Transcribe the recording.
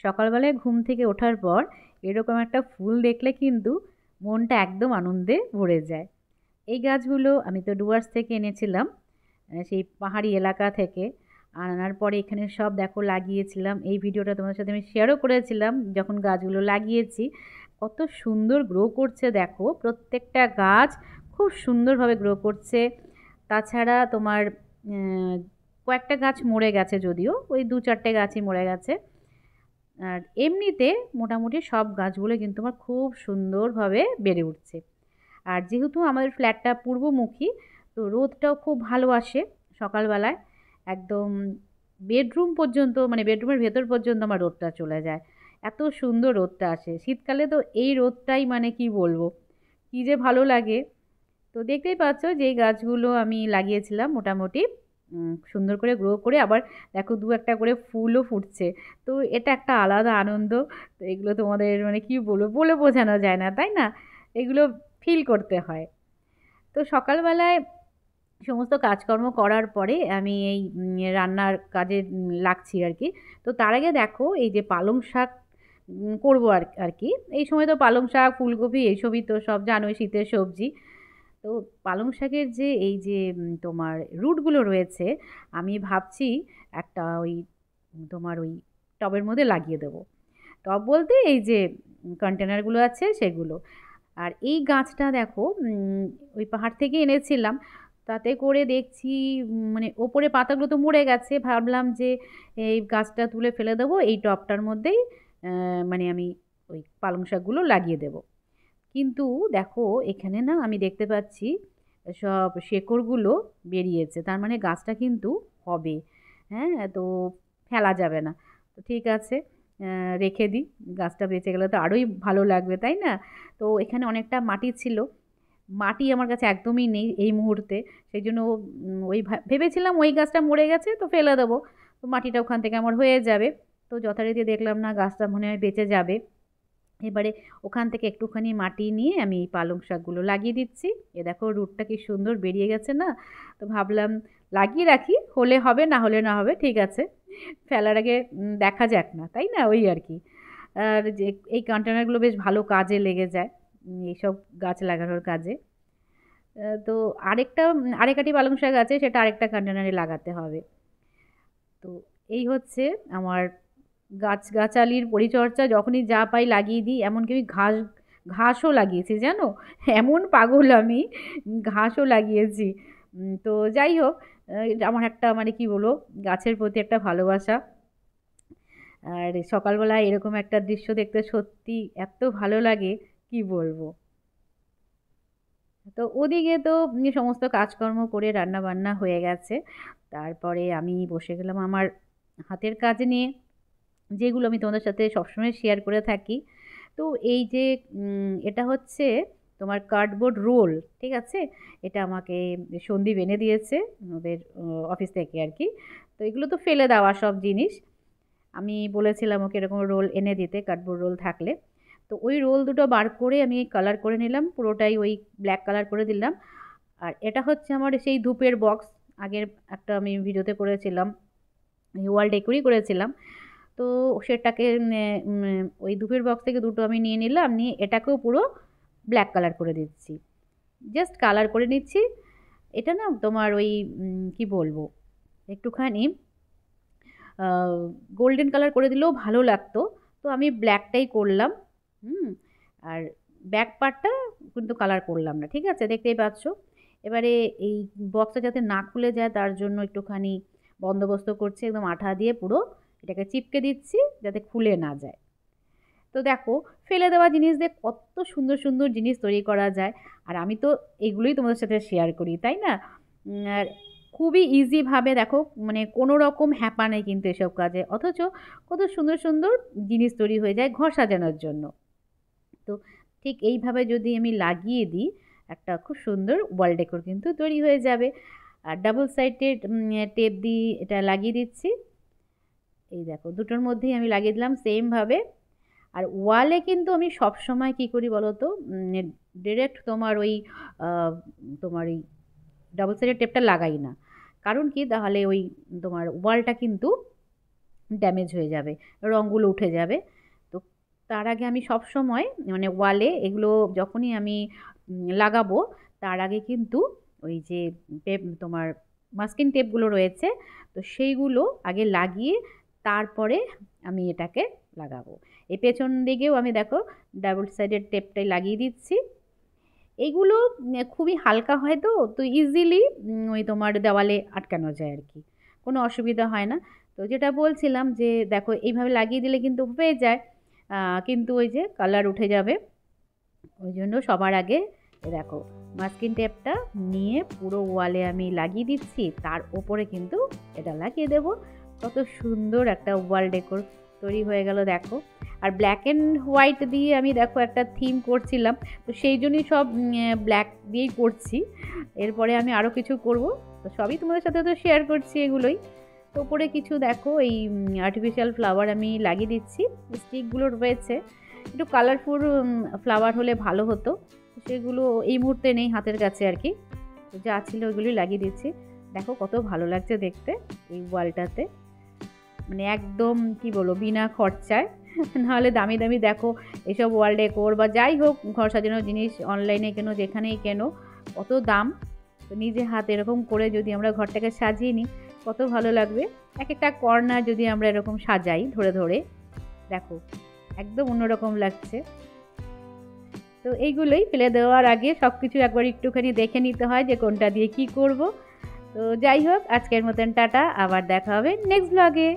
সকালবেলায় ঘুম থেকে ওঠার পর এরকম একটা ফুল দেখলে কিন্তু মনটা একদম আনন্দে ভরে যায়। এই গাছগুলো আমি তো ডুয়ার্স থেকে এনেছিলাম, সেই পাহাড়ি এলাকা থেকে। আনার পরে এখানে সব দেখো লাগিয়েছিলাম। এই ভিডিওটা তোমাদের সাথে আমি শেয়ারও করেছিলাম যখন গাছগুলো লাগিয়েছি। কত সুন্দর গ্রো করছে দেখো, প্রত্যেকটা গাছ খুব সুন্দরভাবে গ্রো করছে। তাছাড়া তোমার কয়েকটা গাছ মরে গেছে, যদিও ওই 2-4টে গাছই মরে গেছে। আর এমনিতে মোটামুটি সব গাছগুলো কিন্তু আমার খুব সুন্দরভাবে বেড়ে উঠছে। আর যেহেতু আমাদের ফ্ল্যাটটা পূর্বমুখী, তো রোদটাও খুব ভালো আসে সকালবেলায়। একদম বেডরুম পর্যন্ত, মানে বেডরুমের ভেতর পর্যন্ত আমার রোদটা চলে যায়, এত সুন্দর রোদটা আসে। শীতকালে তো এই রোদটাই মানে কি বলবো, কী যে ভালো লাগে। তো দেখতেই পাচ্ছ যে এই গাছগুলো আমি লাগিয়েছিলাম মোটামুটি সুন্দর করে গ্রো করে, আবার দেখো 2-একটা করে ফুলও ফুটছে। তো এটা একটা আলাদা আনন্দ। তো এগুলো তোমাদের মানে কি বলবো, বলে বোঝানো যায় না, তাই না? এগুলো ফিল করতে হয়। তো সকালবেলায় সমস্ত কাজকর্ম করার পরে আমি এই রান্নার কাজে লাগছি আর কি। তো তার আগে দেখো এই যে পালং শাক করবো আর কি। এই সময় তো পালং শাক, ফুলকপি এইসবই তো সব জানোই, শীতের সবজি। তো পালং শাকের যে এই যে তোমার রুটগুলো রয়েছে, আমি ভাবছি একটা ওই তোমার ওই টবের মধ্যে লাগিয়ে দেবো। টব বলতে এই যে কন্টেনারগুলো আছে সেগুলো। আর এই গাছটা দেখো ওই পাহাড় থেকে এনেছিলাম, তাতে করে দেখছি মানে ওপরে পাতাগুলো তো মরে গেছে। ভাবলাম যে এই গাছটা তুলে ফেলে দেবো, এই টবটার মধ্যেই মানে আমি ওই পালং শাকগুলো লাগিয়ে দেবো। কিন্তু দেখো এখানে না আমি দেখতে পাচ্ছি সব শেকড়গুলো বেরিয়েছে, তার মানে গাছটা কিন্তু হবে। হ্যাঁ, তো ফেলা যাবে না। তো ঠিক আছে, রেখে দিই। গাছটা বেঁচে গেলে তো আরোই ভালো লাগবে, তাই না? তো এখানে অনেকটা মাটি ছিল, মাটি আমার কাছে একদমই নেই এই মুহূর্তে। সেই জন্য ওই ভেবেছিলাম ওই গাছটা মরে গেছে তো ফেলে দেবো, তো মাটিটা ওখান থেকে আমার হয়ে যাবে। তো যথারীতি দেখলাম না, গাছটা মনে হয় বেঁচে যাবে। এবারে ওখান থেকে একটুখানি মাটি নিয়ে আমি এই পালং শাকগুলো লাগিয়ে দিচ্ছি। এ দেখো রুটটা কি সুন্দর বেরিয়ে গেছে না? তো ভাবলাম লাগিয়ে রাখি, হলে হবে, না হলে না হবে, ঠিক আছে, ফেলার আগে দেখা যাক না, তাই না? ওই আর কি। আর যে এই কন্টেনারগুলো বেশ ভালো কাজে লেগে যায় এইসব গাছ লাগানোর কাজে। তো আরেকটি পালং শাক আছে, সেটা আরেকটা কন্টেনারে লাগাতে হবে। তো এই হচ্ছে আমার গাছগাছালির পরিচর্যা। যখনই যা পাই লাগিয়ে দিই। এমনকি আমি ঘাসও লাগিয়েছি জানো, এমন পাগল আমি, ঘাসও লাগিয়েছি। তো যাই হোক, এটা আমার একটা মানে কি বলবো, গাছের প্রতি একটা ভালোবাসা। আর সকালবেলায় এরকম একটা দৃশ্য দেখতে সত্যি এত ভালো লাগে, কি বলবো। তো ওদিকে তো সমস্ত কাজকর্ম করে রান্না বান্না হয়ে গেছে। তারপরে আমি বসে গেলাম আমার হাতের কাজ নিয়ে, যেগুলো আমি তোমাদের সাথে সবসময় শেয়ার করে থাকি। তো এই যে এটা হচ্ছে তোমার কার্ডবোর্ড রোল, ঠিক আছে? এটা আমাকে সন্দীপ এনে দিয়েছে ওদের অফিস থেকে আর কি। তো এগুলো তো ফেলে দেওয়া সব জিনিস, আমি বলেছিলাম ওকে এরকম রোল এনে দিতে, কার্ডবোর্ড রোল থাকলে। তো ওই রোল দুটো বার করে আমি কালার করে নিলাম, পুরোটাই ওই ব্ল্যাক কালার করে দিলাম। আর এটা হচ্ছে আমার সেই ধূপের বক্স, আগের একটা আমি ভিডিওতে করেছিলাম, ওয়াল ডেকোরই করেছিলাম। তো সেটাকে ওই ধূপের বক্স থেকে দুটো আমি নিয়ে নিলাম, নিয়ে এটাকেও পুরো ব্ল্যাক কালার করে দিচ্ছি, জাস্ট কালার করে নিচ্ছি। এটা না তোমার ওই কি বলবো, একটুখানি গোল্ডেন কালার করে দিলেও ভালো লাগতো। তো আমি ব্ল্যাকটাই করলাম। হুম। আর ব্যাক পার্টটা কিন্তু কালার করলাম না, ঠিক আছে, দেখতেই পাচ্ছ। এবারে এই বক্সটা যাতে না খুলে যায় তার জন্য একটুখানি বন্দোবস্ত করছি, একদম আঠা দিয়ে পুরো এটাকে চিপকে দিচ্ছি যাতে খুলে না যায়। তো দেখো, ফেলে দেওয়া জিনিস দিয়ে কত সুন্দর সুন্দর জিনিস তৈরি করা যায়। আর আমি তো এগুলোই তোমাদের সাথে শেয়ার করি, তাই না? আর খুবই ইজিভাবে দেখো, মানে কোনো রকম হ্যাপা নেই কিন্তু এসব কাজে, অথচ কত সুন্দর সুন্দর জিনিস তৈরি হয়ে যায় ঘর সাজানোর জন্য। তো ঠিক এইভাবে যদি আমি লাগিয়ে দিই, একটা খুব সুন্দর ওয়াল ডেকোর কিন্তু তৈরি হয়ে যাবে। আর ডাবল সাইডেড টেপ দিয়ে এটা লাগিয়ে দিচ্ছি। এই দেখো দুটোর মধ্যেই আমি লাগিয়ে দিলাম সেমভাবে। আর ওয়ালে কিন্তু আমি সব সময় কী করি বলো তো, ডিরেক্ট তোমার ওই তোমার ওই ডাবল সাইডের টেপটা লাগাই না। কারণ কি, তাহলে ওই তোমার ওয়ালটা কিন্তু ড্যামেজ হয়ে যাবে, রঙগুলো উঠে যাবে। তো তার আগে আমি সব সময় মানে ওয়ালে এগুলো যখনই আমি লাগাবো তার আগে কিন্তু ওই যে টেপ তোমার মাস্কিং টেপগুলো রয়েছে, তো সেইগুলো আগে লাগিয়ে তারপরে আমি এটাকে লাগাবো। এই পেছন দিকেও আমি দেখো ডাবল সাইডের টেপটাই লাগিয়ে দিচ্ছি। এইগুলো খুবই হালকা হয়, তো তো ইজিলি ওই তোমার দেওয়ালে আটকানো যায় আর কি, কোনো অসুবিধা হয় না। তো যেটা বলছিলাম যে দেখো এইভাবে লাগিয়ে দিলে কিন্তু হয়ে যায়, কিন্তু ওই যে কালার উঠে যাবে, ওই জন্য সবার আগে দেখো মাস্কিং টেপটা নিয়ে পুরো ওয়ালে আমি লাগিয়ে দিচ্ছি, তার ওপরে কিন্তু এটা লাগিয়ে দেব। কত সুন্দর একটা ওয়াল ডেকোর তৈরি হয়ে গেল দেখো। আর ব্ল্যাক অ্যান্ড হোয়াইট দিয়ে আমি দেখো একটা থিম করছিলাম, তো সেই জন্যই সব ব্ল্যাক দিয়েই করছি। এরপরে আমি আরও কিছু করব, তো সবই তোমাদের সাথে তো শেয়ার করছি এগুলোই। তো ওপরে কিছু দেখো এই আর্টিফিশিয়াল ফ্লাওয়ার আমি লাগিয়ে দিচ্ছি, স্টিকগুলো রয়েছে, একটু কালারফুল ফ্লাওয়ার হলে ভালো হতো, সেগুলো এই মুহূর্তে নেই হাতের কাছে আর কি। তো যা ছিল ওইগুলোই লাগিয়ে দিচ্ছি। দেখো কত ভালো লাগছে দেখতে এই ওয়ালটাতে, মানে একদম কি বলবো বিনা খরচায়। নাহলে দামি দামি দেখো এসব ওয়াল ডেকোর বা যাই হোক ঘর সাজানোর জিনিস অনলাইনে কেনো যেখানেই কেনো কত দাম। তো নিজে হাতে এরকম করে যদি আমরা ঘরটাকে সাজিয়ে নিই কত ভালো লাগবে। এক একটা কর্নার যদি আমরা এরকম সাজাই ধরে ধরে, দেখো একদম অন্যরকম লাগছে। তো এইগুলোই ফেলে দেওয়ার আগে সব কিছু একবার একটুখানি দেখে নিতে হয় যে কোনটা দিয়ে কি করব। তো যাই হোক আজকের মতন টাটা, আবার দেখা হবে নেক্সট ব্লগে।